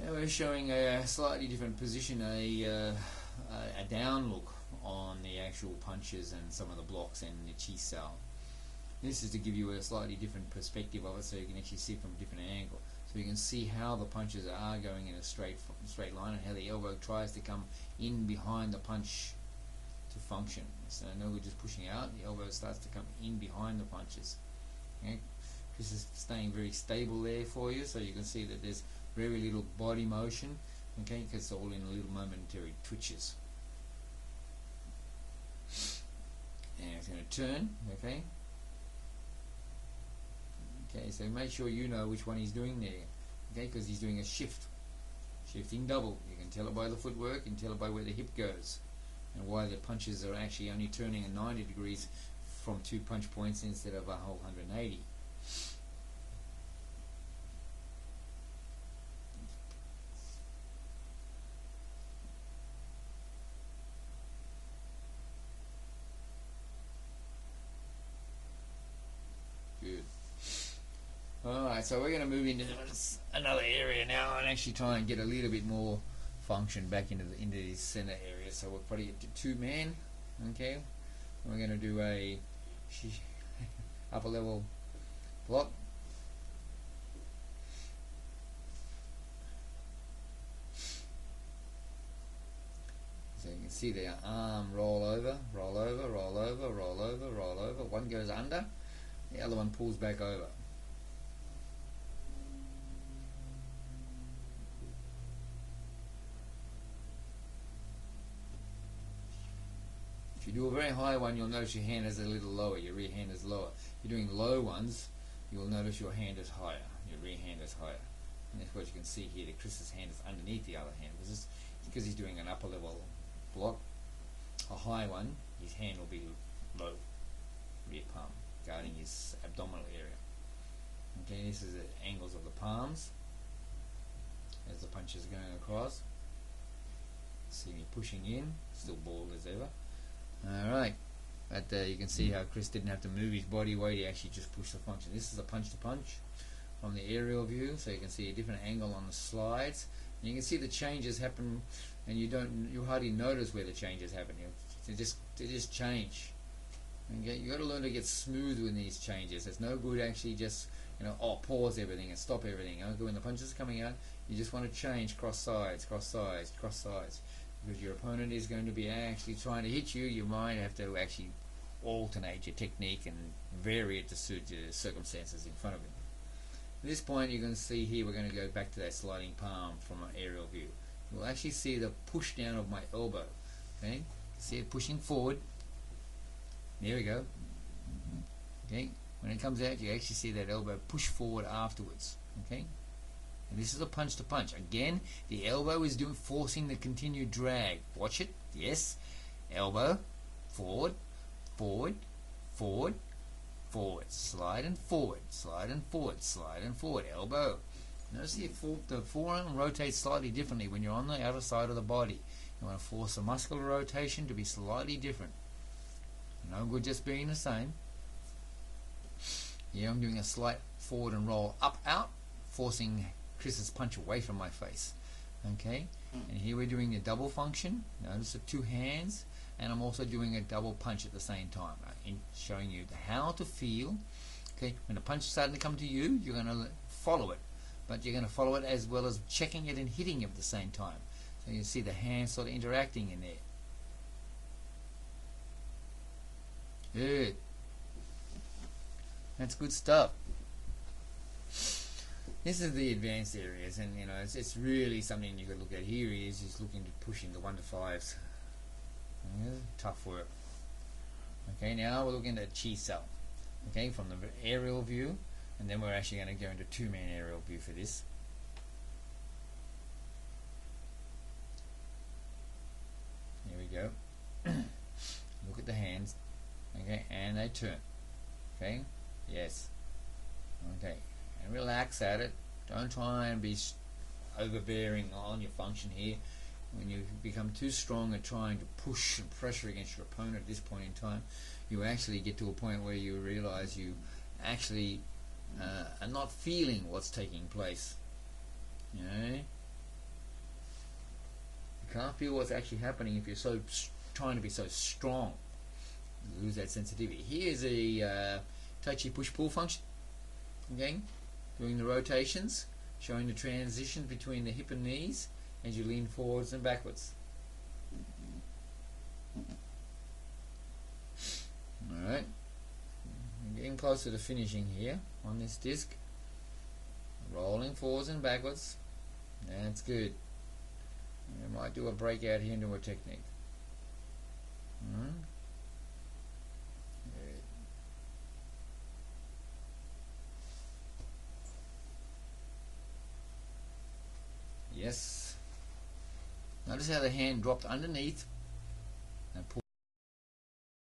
Now we're showing a slightly different position, a down look on the actual punches and some of the blocks and the chi sao. This is to give you a slightly different perspective of it, so you can actually see it from a different angle. So you can see how the punches are going in a straight line, and how the elbow tries to come in behind the punch to function. So now we're just pushing out, the elbow starts to come in behind the punches. Okay? This is staying very stable there for you, so you can see that there's very little body motion, okay, because it's all in little momentary twitches. And it's going to turn, okay. Okay, so make sure you know which one he's doing there, okay, because he's doing a shifting double. You can tell it by the footwork, you can tell it by where the hip goes, and why the punches are actually only turning at 90 degrees from 2 punch points instead of a whole 180. Good. Alright, so we're going to move into another area now and actually try and get a little bit more function back into the center area. So we'll probably get to 2-man, okay. We're going to do a upper level block. So you can see the arm roll over, roll over, roll over, roll over, roll over. One goes under, the other one pulls back over. If you do a very high one, you'll notice your hand is a little lower, your rear hand is lower. If you're doing low ones, you'll notice your hand is higher, your rear hand is higher. And that's what you can see here, that Chris's hand is underneath the other hand. Because he's doing an upper level block. A high one, his hand will be low, rear palm, guarding his abdominal area. Okay, this is the angles of the palms as the punch is going across. See me pushing in, still bald as ever. Alright, but you can see how Chris didn't have to move his body weight, he actually just pushed the function. This is a punch to punch from the aerial view, so you can see a different angle on the slides. And you can see the changes happen, and you hardly notice where the changes happen. They just change. Okay, you got to learn to get smooth with these changes. It's no good actually just pause everything and stop everything. Okay, when the punches are coming out, you just want to change cross sides, cross sides, cross sides. Because your opponent is going to be actually trying to hit you, you might have to actually alternate your technique and vary it to suit the circumstances in front of him. At this point, you're going to see here, we're going to go back to that sliding palm from an aerial view. You'll actually see the push down of my elbow. Okay, see it pushing forward. There we go. Okay, when it comes out, you actually see that elbow push forward afterwards. Okay. And this is a punch to punch. Again, the elbow is forcing the continued drag. Watch it. Yes. Elbow. Forward. Forward. Forward. Forward. Slide and forward. Slide and forward. Slide and forward. Elbow. Notice the forearm rotates slightly differently when you're on the outer side of the body. You want to force the muscular rotation to be slightly different. No good just being the same. Here I'm doing a slight forward and roll up, out, forcing Chris's punch away from my face. Okay, and here we're doing a double function. Notice the 2 hands, and I'm also doing a double punch at the same time, showing you how to feel. Okay, when the punch is starting to come to you, you're going to follow it, but you're going to follow it as well as checking it and hitting it at the same time. So you see the hands sort of interacting in there. Good. That's good stuff. This is the advanced areas, and it's really something you could look at. Here he is, he's looking to push into 1 to 5s. Yeah, tough work. Okay, now we're looking at chi sao. Okay, from the aerial view, and then we're actually going to go into 2-man aerial view for this. Here we go. Look at the hands. Okay, and they turn. Okay, yes. Okay. And relax at it. Don't try and be overbearing on your function here. When you become too strong at trying to push and pressure against your opponent at this point in time, you actually get to a point where you realize you actually are not feeling what's taking place. You know? can't feel what's actually happening if you're so trying to be so strong. You lose that sensitivity. Here's a Tai Chi push-pull function. Again, doing the rotations, showing the transition between the hip and knees as you lean forwards and backwards. Alright, getting closer to finishing here on this disc. Rolling forwards and backwards. That's good. I might do a breakout here into a technique. Good. Yes. Notice how the hand dropped underneath and pulled